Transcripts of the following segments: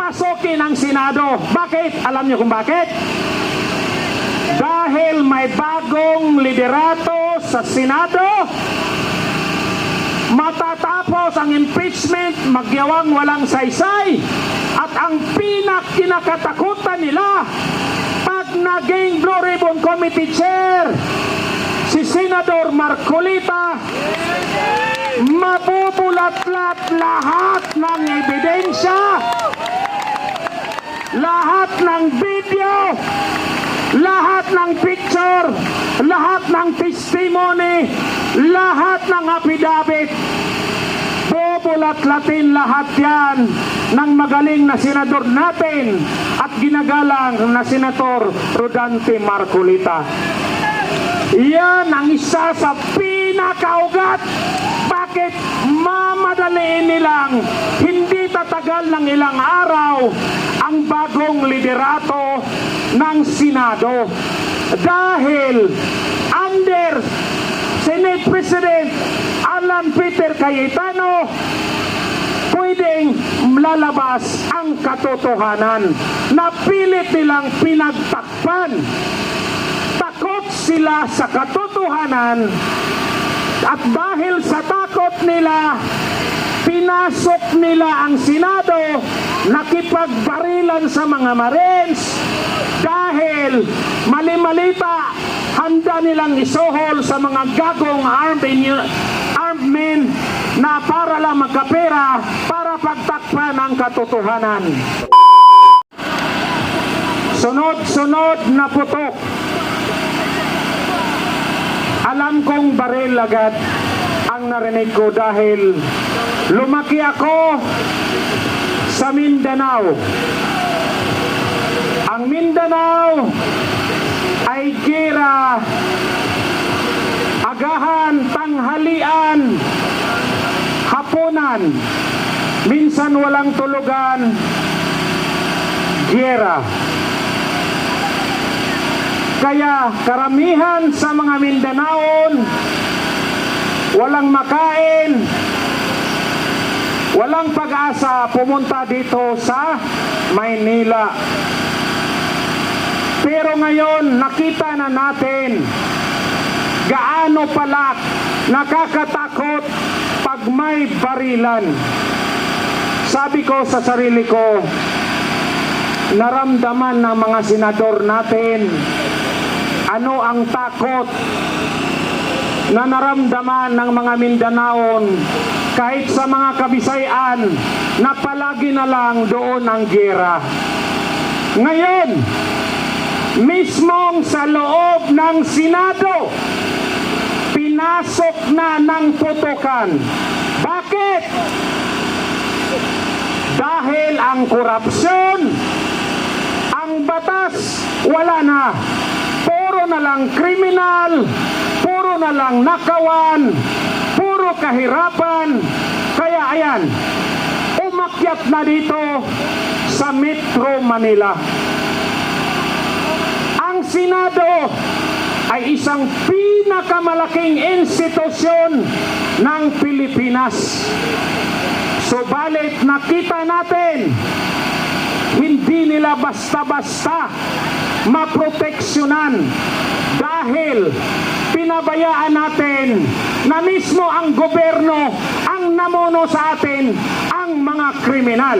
pasokin ang Senado. Bakit? Alam niyo kung bakit? Dahil may bagong liderato sa Senado, matatapos ang impeachment, magyawang walang saysay, at ang kinakatakutan nila, pag naging Blue Ribbon Committee Chair, si Senador Marcolita, mabubulat-lat lahat ng ebidensya, lahat ng video, lahat ng picture, lahat ng testimony, lahat ng affidavit. Bubulat-latin lahat yan ng magaling na senador natin at ginagalang na Senator Rodante Marcolita. Yan ang isa sa pinakaugat. Bakit mamadaliin nilang hindi tatagal ng ilang araw ang bagong liderato ng Senado? Dahil under Senate President Alan Peter Cayetano, pwedeng lalabas ang katotohanan na pilit nilang pinagtakpan. Takot sila sa katotohanan, at dahil sa takot nila, pinasok nila ang Senado, nakipagbarilan sa mga Marines, dahil mali-malita, handa nilang isuhol sa mga gagong armed men na para lang magkapera para pagtakpan ang katotohanan. Sunod-sunod na putok. Alam kong baril agad ang narinig ko dahil lumaki ako sa Mindanao. Ang Mindanao ay gera, agahan, tanghalian, hapunan, minsan walang tulugan, gera. Kaya karamihan sa mga Mindanaon walang makain, walang pag-asa pumunta dito sa Maynila. Pero ngayon nakita na natin gaano pala nakakatakot pag may barilan. Sabi ko sa sarili ko, naramdaman ng mga senador natin ano ang takot na naramdaman ng mga Mindanaon kahit sa mga Kabisayan na palagi na lang doon ang gera. Ngayon, mismong sa loob ng Senado, pinasok na ng putukan. Bakit? Dahil ang korupsyon, ang batas, wala na. Puro na lang kriminal, puro na lang nakawan, puro kahirapan. Kaya ayan, umakyat na dito sa Metro Manila. Ang Senado ay isang pinakamalaking institusyon ng Pilipinas. Subalit nakita natin, hindi nila basta-basta maproteksyonan dahil pinabayaan natin na mismo ang gobyerno ang namuno sa atin ang mga kriminal.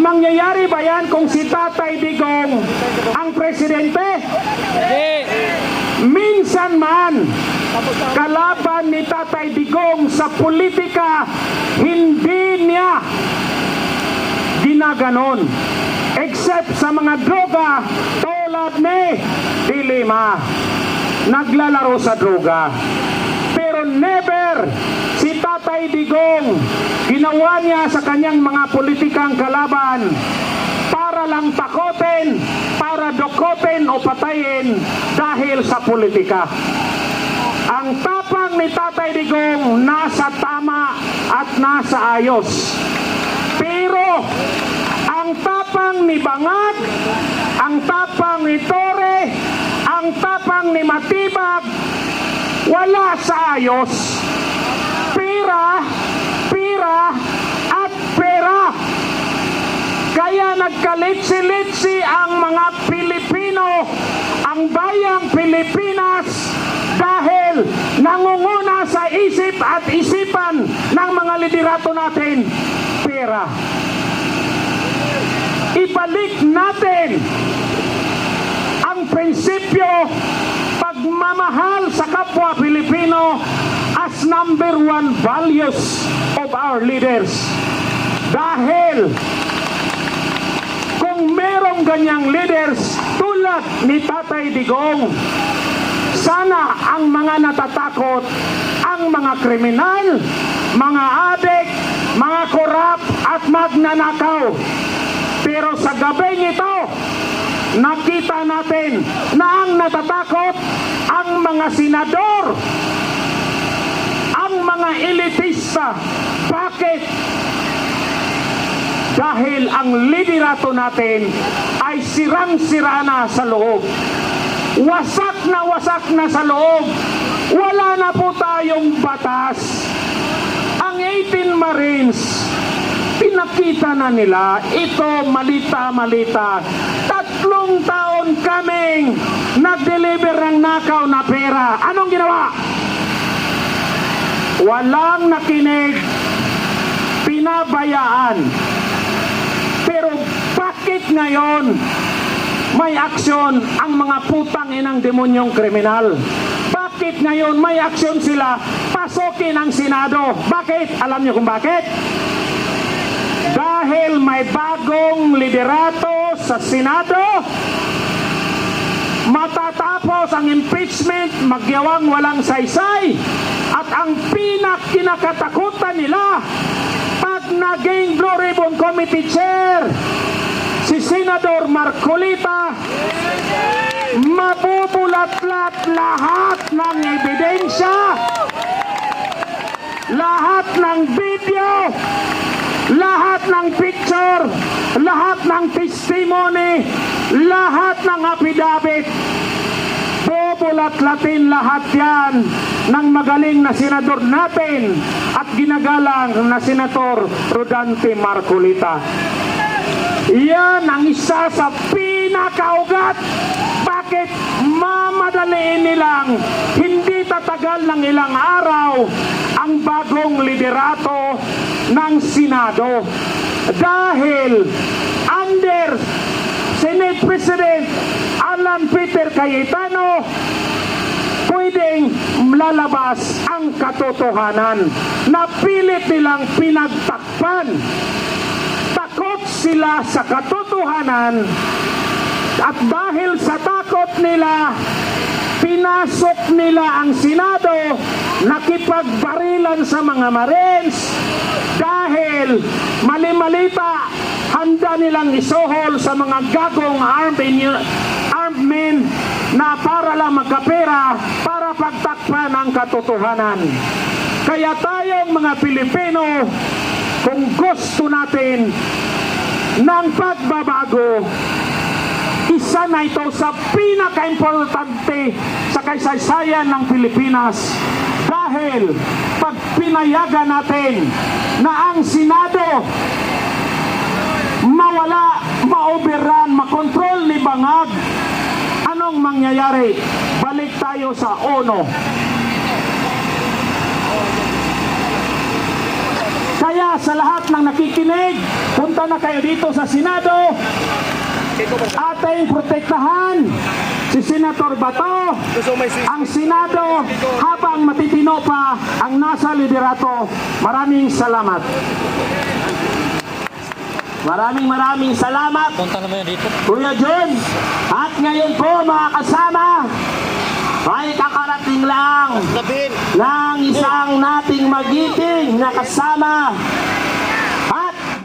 Mangyayari ba yan kung si Tatay Digong ang presidente? Minsan man, kalaban ni Tatay Digong sa politika, hindi niya ginaganon. Except sa mga droga, tulad ni Dilima, naglalaro sa droga. Pero never si Tatay Digong ginawa niya sa kanyang mga politikang kalaban para lang takotin, para dukotin o patayin dahil sa politika. Ang tapang ni Tatay Digong nasa tama at nasa ayos. Pero ang tapang ni Bangag, ang tapang ni Torre, ang tapang ni Matibag, wala sa ayos. Pira nagkalitsi-litsi ang mga Pilipino, ang bayang Pilipinas, dahil nangunguna sa isip at isipan ng mga liderato natin, pera. Ibalik natin ang prinsipyo pagmamahal sa kapwa Pilipino as number one values of our leaders. Dahil kung merong ganyang leaders tulad ni Tatay Digong, sana ang mga natatakot, ang mga kriminal, mga adik, mga korap at magnanakaw. Pero sa gabing ito, nakita natin na ang natatakot ang mga senador, ang mga elitista. Bakit? Dahil ang liderato natin ay sirang-sira na sa loob. Wasak na sa loob. Wala na po tayong batas. Ang 18 Marines, pinakita na nila, ito malita-malita. 3 taon kaming nag-deliver ng nakaw na pera. Anong ginawa? Walang nakinig, pinabayaan. Pero bakit ngayon may aksyon ang mga putang inang demonyong kriminal? Bakit ngayon may aksyon sila pasukin ang Senado? Bakit? Alam niyo kung bakit? Dahil may bagong liderato sa Senado, matatapos ang impeachment, magyawang walang saysay, at ang kinakatakutan nila, pag naging Blue Ribbon Committee Chair, si Senador Marcolita, mabubulat-lat lahat ng ebidensya, lahat ng video, lahat ng picture, lahat ng testimony, lahat ng affidavit. Bubulat-latin lahat yan ng magaling na senador natin at ginagalang na Senator Rodante Marcolita. Yan ang isa sa pinakaugat. Bakit mamadaliin nilang hindi tatagal ng ilang araw ang bagong liderato ng Senado? Dahil under Senate President Alan Peter Cayetano, pwedeng lalabas ang katotohanan na pilit nilang pinagtakpan. Takot sila sa katotohanan, at dahil sa takot nila, pinasok nila ang Senado, nakipagbarilan sa mga Marines. Dahil mali-malita, handa nilang isuhol sa mga gagong armed men na para lang magkapera, para pagtakpan ang katotohanan. Kaya tayong mga Pilipino, kung gusto natin ng pagbabago, isa na ito sa pinaka-importante sa kasaysayan ng Pilipinas. Dahil pag pinayagan natin na ang Senado mawala, ma-overrun, makontrol ni Bangag, anong mangyayari? Balik tayo sa ONU. Kaya sa lahat ng nakikinig, punta na kayo dito sa Senado. Ating protektahan si Senator Bato, ang Senado, habang matitino pa ang nasa liderato. Maraming salamat. Maraming salamat, Punta naman dito. Kuya John. At ngayon po mga kasama, ay kakarating lang Labil. ng isang nating magiting na kasama,